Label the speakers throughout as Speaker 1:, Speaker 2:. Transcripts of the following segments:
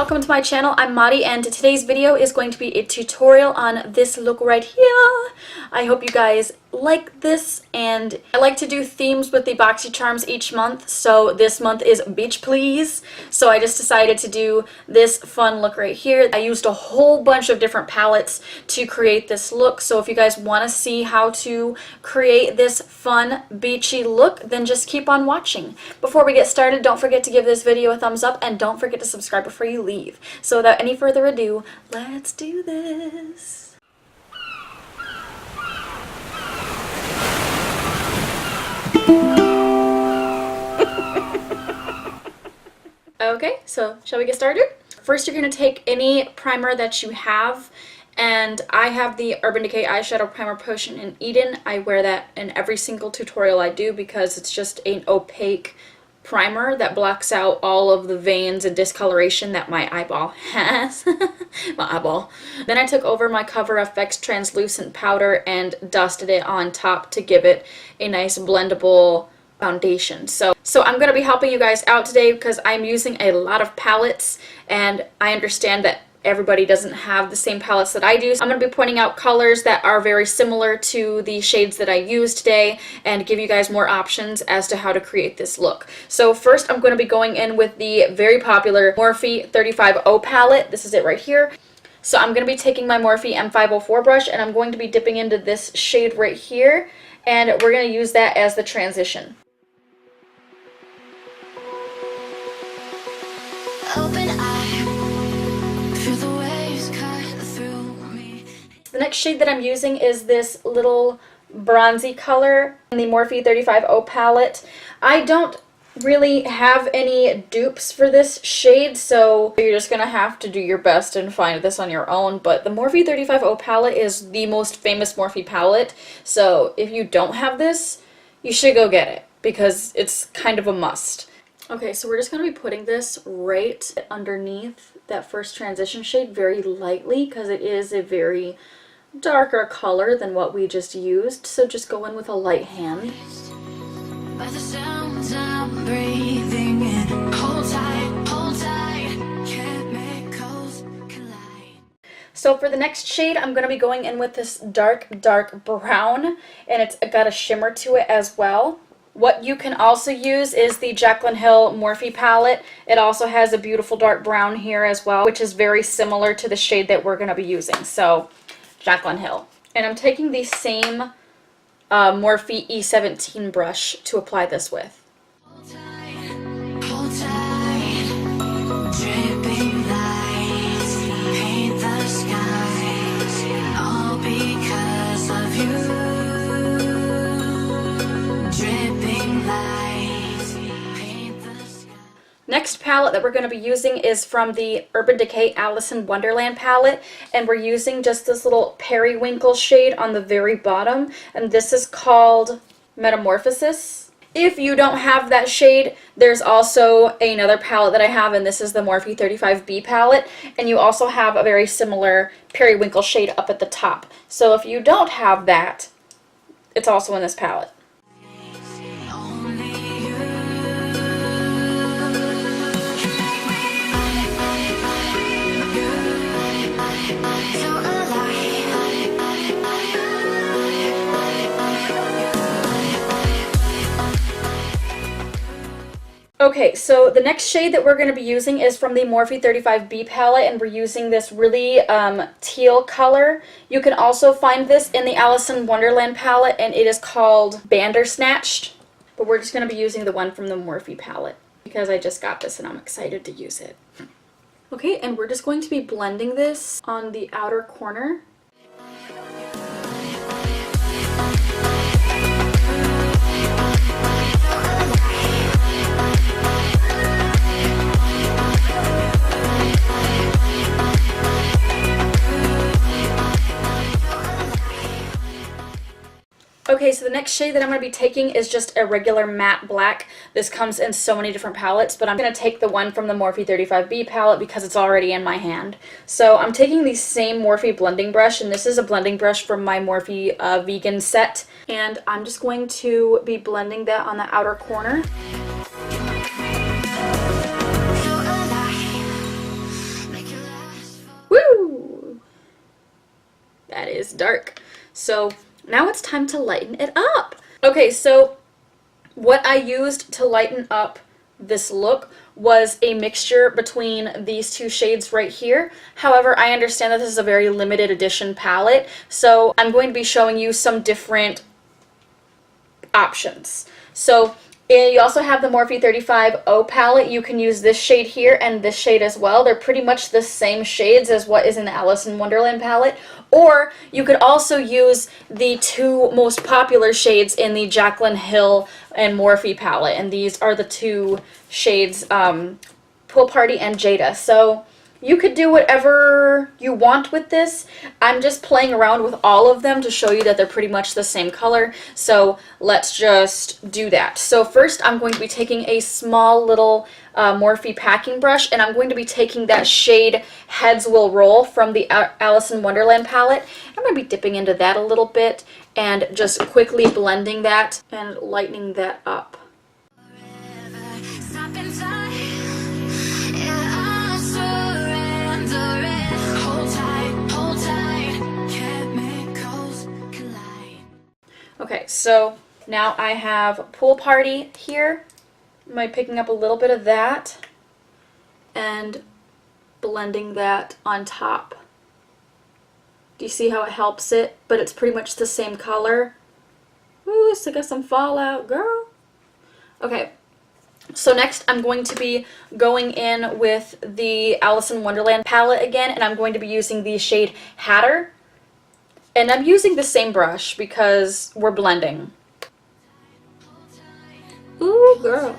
Speaker 1: welcome to my channel. I'm Mari, and today's video is going to be a tutorial on this look right here. I hope you guys like this, and I like to do themes with the Boxy charms each month, so this month is Beach Please. So I just decided to do this fun look right here. I used a whole bunch of different palettes to create this look, so if you guys want to see how to create this fun beachy look, then just keep on watching. Before we get started, don't forget to give this video a thumbs up, and don't forget to subscribe before you leave. So without any further ado, let's do this. Okay, so shall we get started? First, you're going to take any primer that you have, and I have the Urban Decay Eyeshadow Primer Potion in Eden. I wear that in every single tutorial I do because it's just an opaque primer that blocks out all of the veins and discoloration that my eyeball has. My eyeball. Then I took over my Cover FX translucent powder and dusted it on top to give it a nice blendable foundation. So I'm going to be helping you guys out today because I'm using a lot of palettes, and I understand that everybody doesn't have the same palettes that I do. So I'm going to be pointing out colors that are very similar to the shades that I use today and give you guys more options as to how to create this look. So first, I'm going to be going in with the very popular Morphe 35O palette. This is it right here. So I'm going to be taking my Morphe M504 brush, and I'm going to be dipping into this shade right here, and we're going to use that as the transition. Open eye, feel the waves cut through me. The next shade that I'm using is this little bronzy color in the Morphe 35O palette. I don't really have any dupes for this shade, so you're just gonna have to do your best and find this on your own. But the Morphe 35O palette is the most famous Morphe palette, so if you don't have this, you should go get it because it's kind of a must. Okay, so we're just going to be putting this right underneath that first transition shade very lightly because it is a very darker color than what we just used. So just go in with a light hand. By the sounds I'm breathing in. Hold tight, chemicals collide. So for the next shade, I'm going to be going in with this dark brown, and it's got a shimmer to it as well. What you can also use is the Jaclyn Hill Morphe palette. It also has a beautiful dark brown here as well, which is very similar to the shade that we're going to be using. So, Jaclyn Hill. And I'm taking the same Morphe E17 brush to apply this with. Hold tight, dripping lights, paint the skies, all because of you. Next palette that we're going to be using is from the Urban Decay Alice in Wonderland palette, and we're using just this little periwinkle shade on the very bottom, and this is called Metamorphosis. If you don't have that shade, there's also another palette that I have, and this is the Morphe 35B palette, and you also have a very similar periwinkle shade up at the top. So if you don't have that, it's also in this palette. Okay, so the next shade that we're going to be using is from the Morphe 35B palette, and we're using this really teal color. You can also find this in the Alice in Wonderland palette, and it is called Bandersnatched. But we're just going to be using the one from the Morphe palette because I just got this and I'm excited to use it. Okay, and we're just going to be blending this on the outer corner. Okay, so the next shade that I'm going to be taking is just a regular matte black. This comes in so many different palettes, but I'm going to take the one from the Morphe 35B palette because it's already in my hand. So I'm taking the same Morphe blending brush, and this is a blending brush from my Morphe vegan set. And I'm just going to be blending that on the outer corner. dark. So now it's time to lighten it up. Okay, so what I used to lighten up this look was a mixture between these two shades right here. However, I understand that this is a very limited edition palette, so I'm going to be showing you some different options. So you also have the Morphe 35O palette. You can use this shade here and this shade as well. They're pretty much the same shades as what is in the Alice in Wonderland palette. Or you could also use the two most popular shades in the Jaclyn Hill and Morphe palette. And these are the two shades, Pool Party and Jada. So you could do whatever you want with this. I'm just playing around with all of them to show you that they're pretty much the same color. So let's just do that. So first I'm going to be taking a small little Morphe packing brush, and I'm going to be taking that shade Heads Will Roll from the Alice in Wonderland palette. I'm going to be dipping into that a little bit and just quickly blending that and lightening that up. Okay, so now I have Pool Party here. I'm picking up a little bit of that and blending that on top. Do you see how it helps it? But it's pretty much the same color. Ooh, so I got some fallout, girl. Okay, so next I'm going to be going in with the Alice in Wonderland palette again, and I'm going to be using the shade Hatter. And I'm using the same brush because we're blending. Ooh, girl.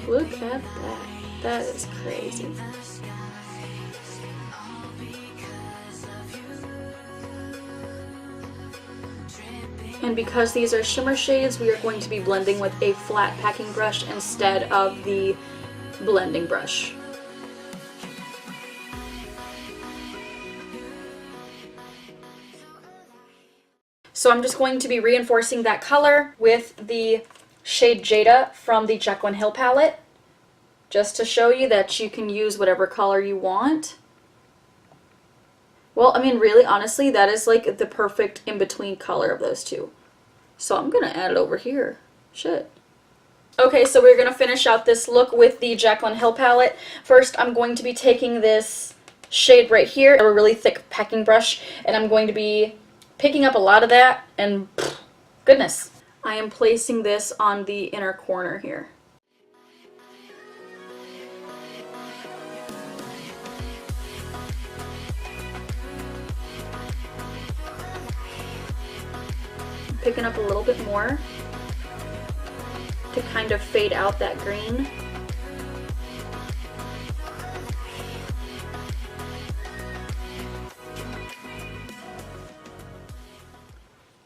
Speaker 1: Look at that. That is crazy. And because these are shimmer shades, we are going to be blending with a flat packing brush instead of the blending brush. So I'm just going to be reinforcing that color with the shade Jada from the Jaclyn Hill palette, just to show you that you can use whatever color you want. Well, I mean, really, honestly, that is like the perfect in-between color of those two. So I'm going to add it over here. Shit. Okay, so we're going to finish out this look with the Jaclyn Hill palette. First, I'm going to be taking this shade right here, a really thick packing brush, and I'm going to be picking up a lot of that, and goodness, I am placing this on the inner corner here. I'm picking up a little bit more to kind of fade out that green.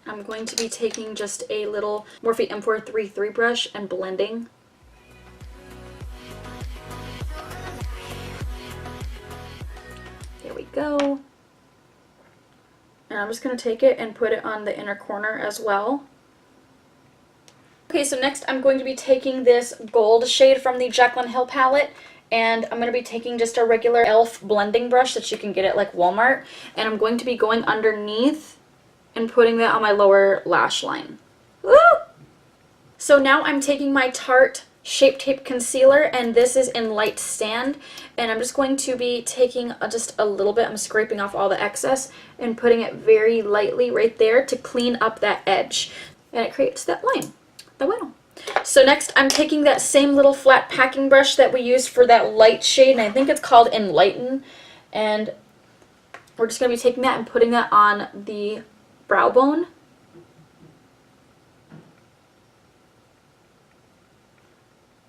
Speaker 1: I'm going to be taking just a little Morphe M433 brush and blending. There we go. And I'm just going to take it and put it on the inner corner as well. Okay, so next I'm going to be taking this gold shade from the Jaclyn Hill palette, and I'm going to be taking just a regular e.l.f. blending brush that you can get at like Walmart, and I'm going to be going underneath and putting that on my lower lash line. Woo! So now I'm taking my Tarte Shape Tape Concealer, and this is in Light Sand, and I'm just going to be taking just a little bit, I'm scraping off all the excess and putting it very lightly right there to clean up that edge, and it creates that line, the window. So next I'm taking that same little flat packing brush that we used for that light shade, and I think it's called Enlighten, and we're just going to be taking that and putting that on the brow bone.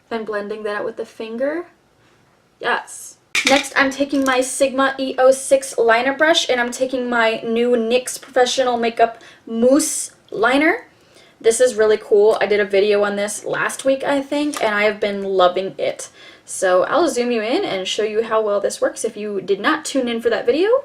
Speaker 1: Then blending that out with the finger. Yes. Next I'm taking my Sigma E06 liner brush, and I'm taking my new NYX Professional Makeup Mousse liner. This is really cool. I did a video on this last week, I think, and I have been loving it. So I'll zoom you in and show you how well this works if you did not tune in for that video.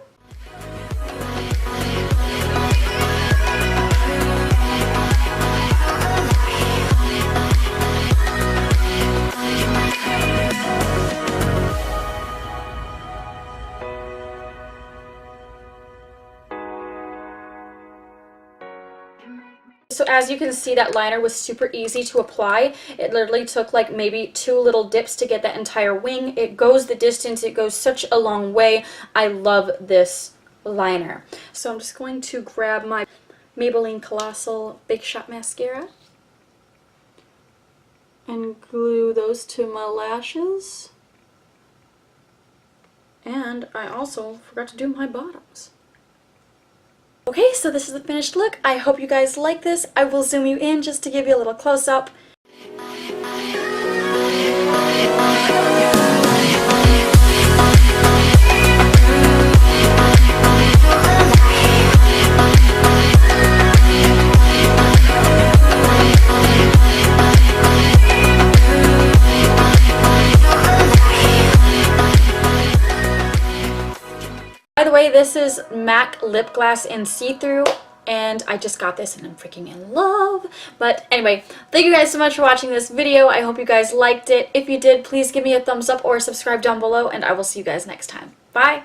Speaker 1: as you can see, that liner was super easy to apply. It literally took like maybe 2 little dips to get that entire wing. It goes the distance. It goes such a long way. I love this liner. So I'm just going to grab my Maybelline Colossal Big Shot Mascara and glue those to my lashes. And I also forgot to do my bottoms. Okay, so this is the finished look. I hope you guys like this. I will zoom you in just to give you a little close-up. By the way, this is MAC lip gloss in see-through, and I just got this and I'm freaking in love. But anyway, thank you guys so much for watching this video. I hope you guys liked it. If you did, please give me a thumbs up or subscribe down below, and I will see you guys next time. Bye!